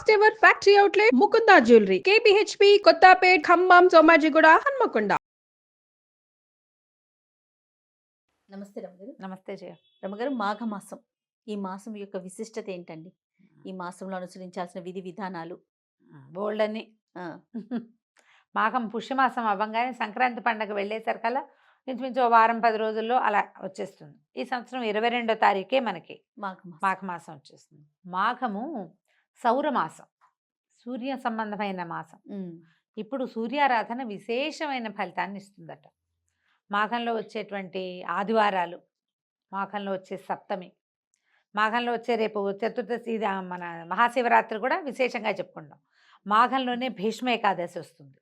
First ever factory outlet Mukunda jewellery KPHB Kothapet Khammam Somajiguda Hanamkonda. నమస్తే రమగారు. నమస్తే జయ. రమగారు, మాఘమాసం, ఈ మాసం యొక్క విశిష్టత ఏంటండి? ఈ మాసంలో అనుసరించాల్సిన విధి విధానాలు బోల్డ్ అని. ఆ, మాఘం పుష్యమాసం అవ్వంగానే సంక్రాంతి పండగ వెళ్ళేసరికల్లా ఇంచుమించు ఓ వారం 10 రోజుల్లో అలా వచ్చేస్తుంది. ఈ సంవత్సరం 22వ తారీఖే మనకి మాఘమాసం. మాఘమాసం వచ్చేస్తుంది. మాఘము సౌరమాసం, సూర్య సంబంధమైన మాసం. ఇప్పుడు సూర్యారాధన విశేషమైన ఫలితాన్ని ఇస్తుందట. మాఘంలో వచ్చేటువంటి ఆదివారాలు, మాఘంలో వచ్చే సప్తమి, మాఘంలో వచ్చే రేపు చతుర్దశి, ఇది మన మహాశివరాత్రి కూడా విశేషంగా చెప్పుకుంటాం. మాఘంలోనే భీష్మ ఏకాదశి వస్తుంది.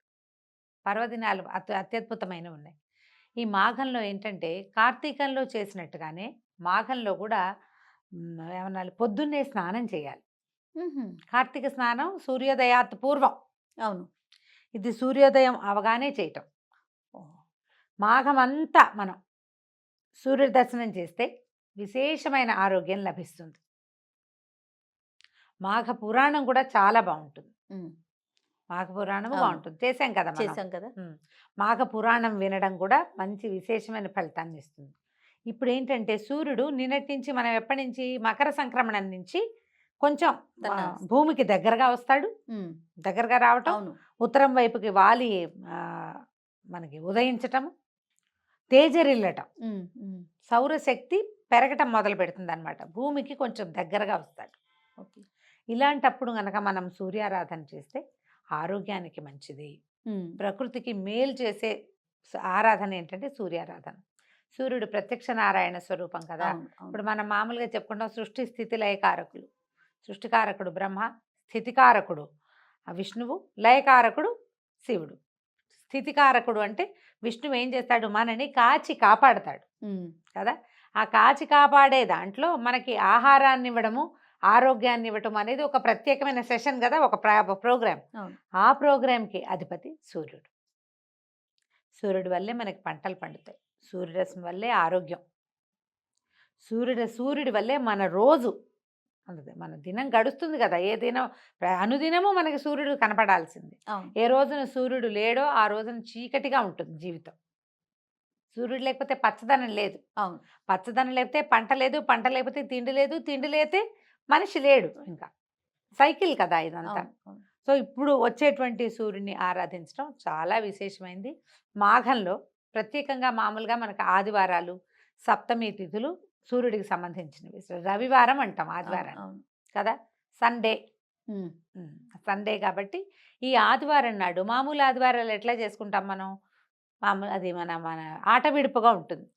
పర్వదినాలు అత్యద్భుతమైనవి ఉన్నాయి. ఈ మాఘంలో ఏంటంటే కార్తీకంలో చేసినట్టుగానే మాఘంలో కూడా ఏమన్నా పొద్దున్నే స్నానం చేయాలి. కార్తీక స్నానం సూర్యోదయాత్ పూర్వం. అవును, ఇది సూర్యోదయం అవగానే చేయటం. మాఘమంతా మనం సూర్యుడి దర్శనం చేస్తే విశేషమైన ఆరోగ్యం లభిస్తుంది. మాఘ పురాణం కూడా చాలా బాగుంటుంది. మాఘ పురాణము బాగుంటుంది, చేసాం కదా. మాఘ పురాణం వినడం కూడా మంచి విశేషమైన ఫలితాన్ని ఇస్తుంది. ఇప్పుడు ఏంటంటే సూర్యుడు నిన్నటి నుంచి, మనం ఎప్పటి నుంచి, మకర సంక్రమణం నుంచి కొంచెం భూమికి దగ్గరగా వస్తాడు. దగ్గరగా రావటం, ఉత్తరం వైపుకి వాలి మనకి ఉదయించటము, తేజరిల్లటం, సౌరశక్తి పెరగటం మొదలు పెడుతుంది అనమాట. భూమికి కొంచెం దగ్గరగా వస్తాడు. ఇలాంటప్పుడు గనక మనం సూర్యారాధన చేస్తే ఆరోగ్యానికి మంచిది, ప్రకృతికి మేలు చేసే ఆరాధన ఏంటంటే సూర్యారాధన. సూర్యుడు ప్రత్యక్ష నారాయణ స్వరూపం కదా. ఇప్పుడు మనం మామూలుగా చెప్పుకుంటాం సృష్టి స్థితి లయకారకులు. సృష్టికారకుడు బ్రహ్మ, స్థితికారకుడు విష్ణువు, లయకారకుడు శివుడు. స్థితికారకుడు అంటే విష్ణువు ఏం చేస్తాడు, మనని కాచి కాపాడతాడు కదా. ఆ కాచి కాపాడే దాంట్లో మనకి ఆహారాన్ని ఇవ్వడము, ఆరోగ్యాన్ని ఇవ్వటం అనేది ఒక ప్రత్యేకమైన సెషన్ కదా, ఒక ప్రోగ్రామ్. ఆ ప్రోగ్రాంకి అధిపతి సూర్యుడు. సూర్యుడి వల్లే మనకి పంటలు పండుతాయి, సూర్యరశ్మి వల్లే ఆరోగ్యం, సూర్యుడి వల్లే మన రోజు, మన దినం గడుస్తుంది కదా. ఏ దినం, అనుదినము మనకి సూర్యుడు కనపడాల్సింది. ఏ రోజున సూర్యుడు లేడో ఆ రోజున చీకటిగా ఉంటుంది జీవితం. సూర్యుడు లేకపోతే పచ్చదనం లేదు. పచ్చదనం లేకపోతే పంట లేదు, పంట లేకపోతే తిండి లేదు, తిండి లేకపోతే మనిషి లేడు. ఇంకా సైకిల్ కదా ఇదంతా. సో ఇప్పుడు వచ్చేటువంటి సూర్యుడిని ఆరాధించడం చాలా విశేషమైంది. మాఘంలో ప్రత్యేకంగా మామూలుగా మనకు ఆదివారాలు, సప్తమి తిథులు సూర్యుడికి సంబంధించినవి. రవివారం అంటాం ఆదివారం కదా, సండే. సండే కాబట్టి ఈ ఆదివారం నాడు, మామూలు ఆదివారాలు ఎట్లా చేసుకుంటాం మనం, మామూలు అది మన ఆట విడుపుగా ఉంటుంది.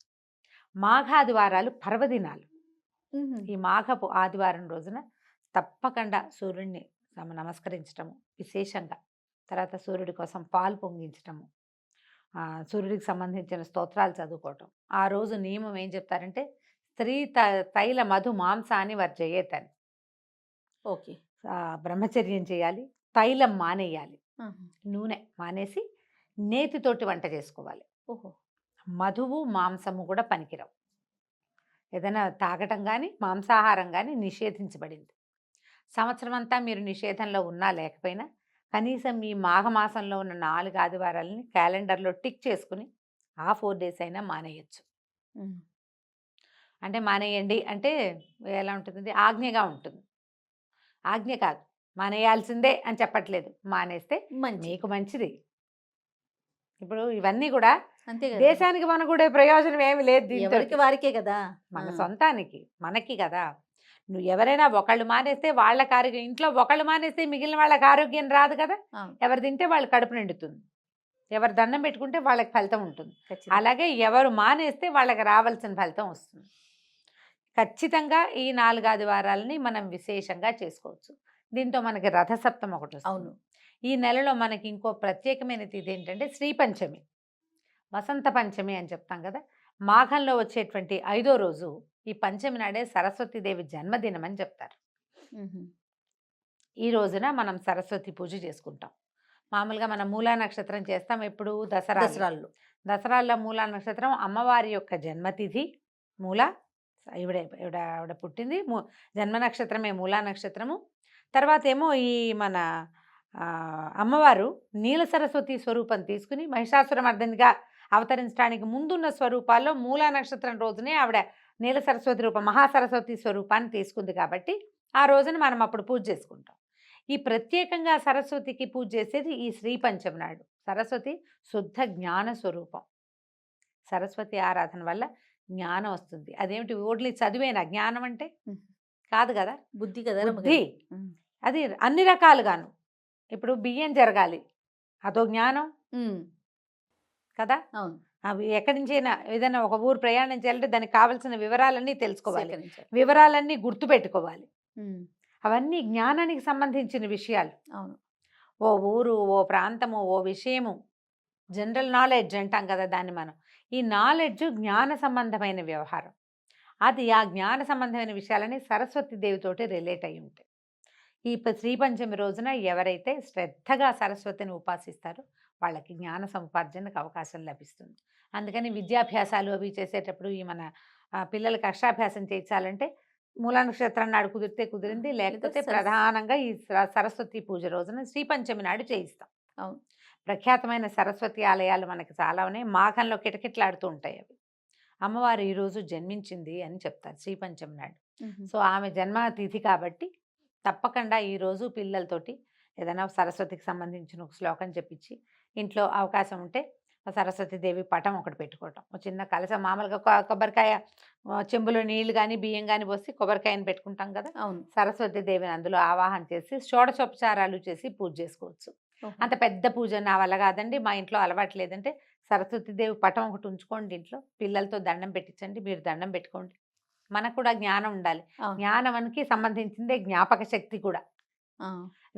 మాఘ ఆదివారాలు పర్వదినాలు. ఈ మాఘపు ఆదివారం రోజున తప్పకుండా సూర్యుడిని నమస్కరించటము విశేషంగా, తర్వాత సూర్యుడి కోసం పాలు పొంగించటము, సూర్యుడికి సంబంధించిన స్తోత్రాలు చదువుకోవటం. ఆ రోజు నియమం ఏం చెప్తారంటే స్త్రీ తైల మధు మాంసాన్ని వర్జయేతని. ఓకే, బ్రహ్మచర్యం చేయాలి, తైలం మానేయాలి, నూనె మానేసి నేతితోటి వంట చేసుకోవాలి. మధువు మాంసము కూడా పనికిరావు. ఏదైనా తాగటం కానీ మాంసాహారం కానీ నిషేధించబడింది. సంవత్సరం అంతా మీరు నిషేధంలో ఉన్నా లేకపోయినా కనీసం ఈ మాఘమాసంలో ఉన్న 4 ఆదివారాలని క్యాలెండర్లో టిక్ చేసుకుని ఆ 4 days అయినా మానేయచ్చు. అంటే మానేయండి అంటే ఎలా ఉంటుంది, ఆజ్ఞగా ఉంటుంది. ఆజ్ఞ కాదు, మానేయాల్సిందే అని చెప్పట్లేదు. మానేస్తే మీకు మంచిది. ఇప్పుడు ఇవన్నీ కూడా అంతే, దేశానికి మన కూడా ప్రయోజనం ఏమి లేదు, ఎవరికి వారికే కదా, మన సొంతానికి మనకి కదా. నువ్వు ఎవరైనా ఒకళ్ళు మానేస్తే వాళ్ళకి ఆరోగ్యం, ఇంట్లో ఒకళ్ళు మానేస్తే మిగిలిన వాళ్ళకి ఆరోగ్యం రాదు కదా. ఎవరు తింటే వాళ్ళు కడుపు నిండుతుంది, ఎవరు దండం పెట్టుకుంటే వాళ్ళకి ఫలితం ఉంటుంది. అలాగే ఎవరు మానేస్తే వాళ్ళకి రావాల్సిన ఫలితం వస్తుంది. ఖచ్చితంగా ఈ 4 ఆదివారాలని మనం విశేషంగా చేసుకోవచ్చు. దీంతో మనకి రథసప్తం ఒకటి వస్తుంది. అవును, ఈ నెలలో మనకి ఇంకో ప్రత్యేకమైన తిథి ఏంటంటే శ్రీ పంచమి, వసంత పంచమి అని చెప్తాం కదా. మాఘంలో వచ్చేటువంటి 5వ రోజు ఈ పంచమి నాడే సరస్వతీదేవి జన్మదినం అని చెప్తారు. ఈ రోజున మనం సరస్వతి పూజ చేసుకుంటాం. మామూలుగా మనం మూలా నక్షత్రం చేస్తాం ఎప్పుడు, దసరాల్లో మూలా నక్షత్రం అమ్మవారి యొక్క జన్మతిథి. మూల ఆవిడ పుట్టింది, జన్మ నక్షత్రమే మూలా నక్షత్రము. తర్వాత ఏమో ఈ మన అమ్మవారు నీల సరస్వతి స్వరూపం తీసుకుని మహిషాసురమర్దినిగా అవతరించడానికి ముందున్న స్వరూపాల్లో మూలా నక్షత్రం రోజునే ఆవిడ నీల సరస్వతి రూపం మహాసరస్వతి స్వరూపాన్ని తీసుకుంది కాబట్టి ఆ రోజున మనం అప్పుడు పూజ చేసుకుంటాం. ఈ ప్రత్యేకంగా సరస్వతికి పూజ చేసేది ఈ శ్రీ పంచమి నాడు. సరస్వతి శుద్ధ జ్ఞాన స్వరూపం. సరస్వతి ఆరాధన వల్ల జ్ఞానం వస్తుంది. అదేమిటి ఓన్లీ చదివేనా జ్ఞానం అంటే? కాదు కదా, బుద్ధి కదా, బుద్ధి. అది అన్ని రకాలుగాను. ఇప్పుడు బియ్యం జరగాలి, అదో జ్ఞానం కదా. అవును. అవి ఎక్కడి నుంచైనా ఏదైనా ఒక ఊరు ప్రయాణం చేయాలంటే దానికి కావాల్సిన వివరాలన్నీ తెలుసుకోవాలి, వివరాలన్నీ గుర్తుపెట్టుకోవాలి. అవన్నీ జ్ఞానానికి సంబంధించిన విషయాలు. అవును. ఓ ఊరు, ఓ ప్రాంతము, ఓ విషయము, జనరల్ నాలెడ్జ్ అంటాం కదా దాన్ని మనం. ఈ నాలెడ్జ్ జ్ఞాన సంబంధమైన వ్యవహారం. అది ఆ జ్ఞాన సంబంధమైన విషయాలని సరస్వతి దేవితోటి రిలేట్ అయి ఉంటాయి. ఈ శ్రీ పంచమి రోజున ఎవరైతే శ్రద్ధగా సరస్వతిని ఉపాసిస్తారో వాళ్ళకి జ్ఞాన సముపార్జనకు అవకాశం లభిస్తుంది. అందుకని విద్యాభ్యాసాలు అవి చేసేటప్పుడు ఈ మన పిల్లలకి అక్షరాభ్యాసం చేయించాలంటే మూలా నక్షత్రం నాడు కుదిరితే కుదిరింది, లేకపోతే ప్రధానంగా ఈ సరస్వతి పూజ రోజున శ్రీ పంచమి నాడు చేయిస్తాం. అవును. ప్రఖ్యాతమైన సరస్వతి ఆలయాలు మనకి చాలా ఉన్నాయి. మాఘంలో కిటకిట్లాడుతూ ఉంటాయి అవి. అమ్మవారు ఈరోజు జన్మించింది అని చెప్తారు శ్రీ పంచమి నాడు. సో ఆమె జన్మతిథి కాబట్టి తప్పకుండా ఈరోజు పిల్లలతోటి ఏదైనా సరస్వతికి సంబంధించిన ఒక శ్లోకం చెప్పించి ఇంట్లో అవకాశం ఉంటే సరస్వతి దేవి పటం ఒకటి పెట్టుకోవటం. చిన్న కలశం మామూలుగా కొబ్బరికాయ చెంబులో నీళ్లు కానీ బియ్యం కానీ పోసి కొబ్బరికాయని పెట్టుకుంటాం కదా. అవును. సరస్వతి దేవిని అందులో ఆవాహన చేసి షోడశోపచారాలు చేసి పూజ చేసుకోవచ్చు. అంత పెద్ద పూజ నా వల్ల కాదండి, మా ఇంట్లో అలవాటు లేదంటే సరస్వతి దేవి పటం ఒకటి ఉంచుకోండి ఇంట్లో, పిల్లలతో దండం పెట్టించండి, మీరు దండం పెట్టుకోండి. మనకు కూడా జ్ఞానం ఉండాలి. జ్ఞానానికి సంబంధించిందే జ్ఞాపక శక్తి కూడా.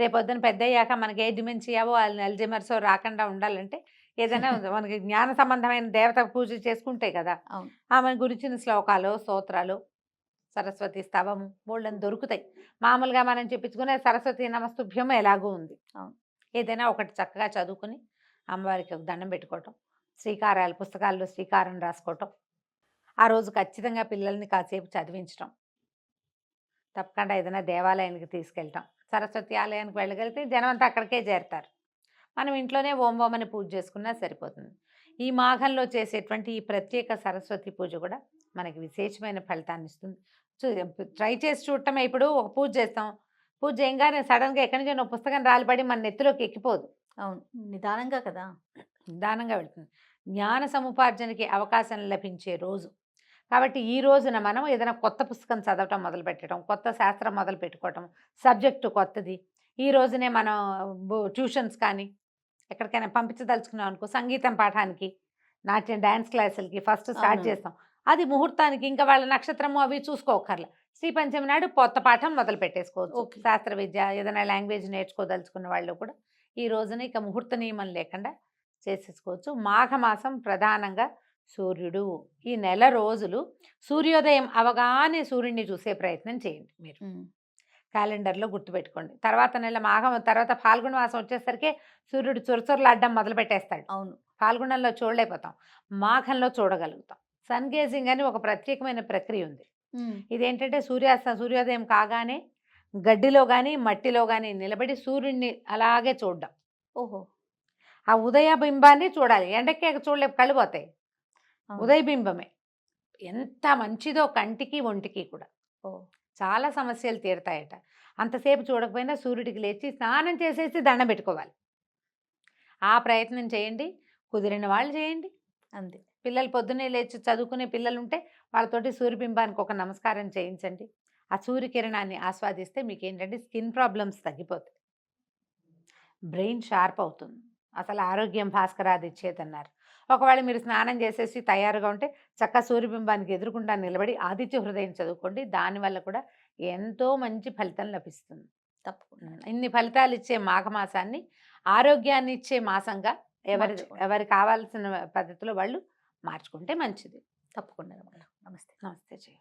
రేపొద్దున పెద్ద అయ్యాక మనకి ఏ డిమెన్షియావో అల్జైమర్సో రాకుండా ఉండాలంటే ఏదైనా మనకి జ్ఞాన సంబంధమైన దేవత పూజ చేసుకుంటే కదా ఆమె గురించిన శ్లోకాలు, స్తోత్రాలు, సరస్వతి స్తవము బోళ్ళని దొరుకుతాయి. మామూలుగా మనం చెప్పించుకునే సరస్వతి నమస్తుభ్యం ఎలాగూ ఉంది. ఏదైనా ఒకటి చక్కగా చదువుకుని అమ్మవారికి దండం పెట్టుకోవటం, శ్రీకారాలు పుస్తకాల్లో శ్రీకారం రాసుకోవటం, ఆ రోజు ఖచ్చితంగా పిల్లల్ని కాసేపు చదివించటం, తప్పకుండా ఏదైనా దేవాలయానికి తీసుకెళ్ళటం. సరస్వతి ఆలయానికి వెళ్ళగలిగితే జనం అంతా అక్కడికే చేరుతారు. మనం ఇంట్లోనే ఓం ఓం అని పూజ చేసుకున్నా సరిపోతుంది. ఈ మాఘంలో చేసేటువంటి ఈ ప్రత్యేక సరస్వతి పూజ కూడా మనకి విశేషమైన ఫలితాన్ని ఇస్తుంది. ట్రై చేసి చూడటమే. ఇప్పుడు ఒక పూజ చేస్తాం, పూజ చేయగానే సడన్గా ఎక్కడి నుంచి ఒక పుస్తకం రాలిపడి మన నెత్తిలోకి ఎక్కిపోదు. అవును, నిదానంగా కదా, నిదానంగా వెళ్తుంది. జ్ఞాన సముపార్జనకి అవకాశం లభించే రోజు కాబట్టి ఈ రోజున మనం ఏదైనా కొత్త పుస్తకం చదవటం మొదలు పెట్టడం, కొత్త శాస్త్రం మొదలు పెట్టుకోవటం, సబ్జెక్టు కొత్తది. ఈ రోజునే మనం ట్యూషన్స్ కానీ ఎక్కడికైనా పంపించదలుచుకున్నాం అనుకో, సంగీతం పాఠానికి, నాట్యం డ్యాన్స్ క్లాసులకి ఫస్ట్ స్టార్ట్ చేస్తాం. అది ముహూర్తానికి ఇంకా వాళ్ళ నక్షత్రము అవి చూసుకోకర్లా. శ్రీ పంచమి నాడు కొత్త పాఠం మొదలు పెట్టేసుకోవచ్చు. శాస్త్ర విద్య ఏదైనా లాంగ్వేజ్ నేర్చుకోదలుచుకున్న వాళ్ళు కూడా ఈ రోజున ఇక ముహూర్త నియమం లేకుండా చేసేసుకోవచ్చు. మాఘమాసం ప్రధానంగా సూర్యుడు. ఈ నెల రోజులు సూర్యోదయం అవగానే సూర్యుడిని చూసే ప్రయత్నం చేయండి మీరు. క్యాలెండర్లో గుర్తుపెట్టుకోండి. తర్వాత నెల మాఘం తర్వాత ఫాల్గుణ మాసం వచ్చేసరికి సూర్యుడు చొరచొరలాడడం మొదలు పెట్టేస్తాడు. అవును, ఫాల్గుణంలో చూడలేకపోతాం, మాఘంలో చూడగలుగుతాం. సన్ గేజింగ్ అని ఒక ప్రత్యేకమైన ప్రక్రియ ఉంది. ఇదేంటంటే సూర్యోదయం కాగానే గడ్డిలో కానీ మట్టిలో కానీ నిలబడి సూర్యుడిని అలాగే చూడడం. ఓహో, ఆ ఉదయ బింబాన్ని చూడాలి. ఎండకే చూడలేపు, కళ్ళు పోతాయి. ఉదయ బింబమే ఎంత మంచిదో కంటికి ఒంటికి కూడా. చాలా సమస్యలు తీరుతాయట. అంతసేపు చూడకపోయినా సూర్యుడికి లేచి స్నానం చేసేసి దండం పెట్టుకోవాలి. ఆ ప్రయత్నం చేయండి, కుదిరిన వాళ్ళు చేయండి. అంతే. పిల్లలు పొద్దున్నే లేచి చదువుకునే పిల్లలు ఉంటే వాళ్ళతోటి సూర్యబింబానికి ఒక నమస్కారం చేయించండి. ఆ సూర్యకిరణాన్ని ఆస్వాదిస్తే మీకు ఏంటంటే స్కిన్ ప్రాబ్లమ్స్ తగ్గిపోతాయి, బ్రెయిన్ షార్ప్ అవుతుంది. అసలు ఆరోగ్యం భాస్కరాది ఇచ్చేదన్నారు. ఒకవేళ మీరు స్నానం చేసేసి తయారుగా ఉంటే చక్కగా సూర్యబింబానికి ఎదురుకుండా నిలబడి ఆదిత్య హృదయం చదువుకోండి. దానివల్ల కూడా ఎంతో మంచి ఫలితం లభిస్తుంది. తప్పకుండా ఇన్ని ఫలితాలు ఇచ్చే మాఘమాసాన్ని ఆరోగ్యాన్ని ఇచ్చే మాసంగా ఎవరికి కావాల్సిన పద్ధతిలో వాళ్ళు మార్చుకుంటే మంచిది. తప్పకుండా. నమస్తే. నమస్తే.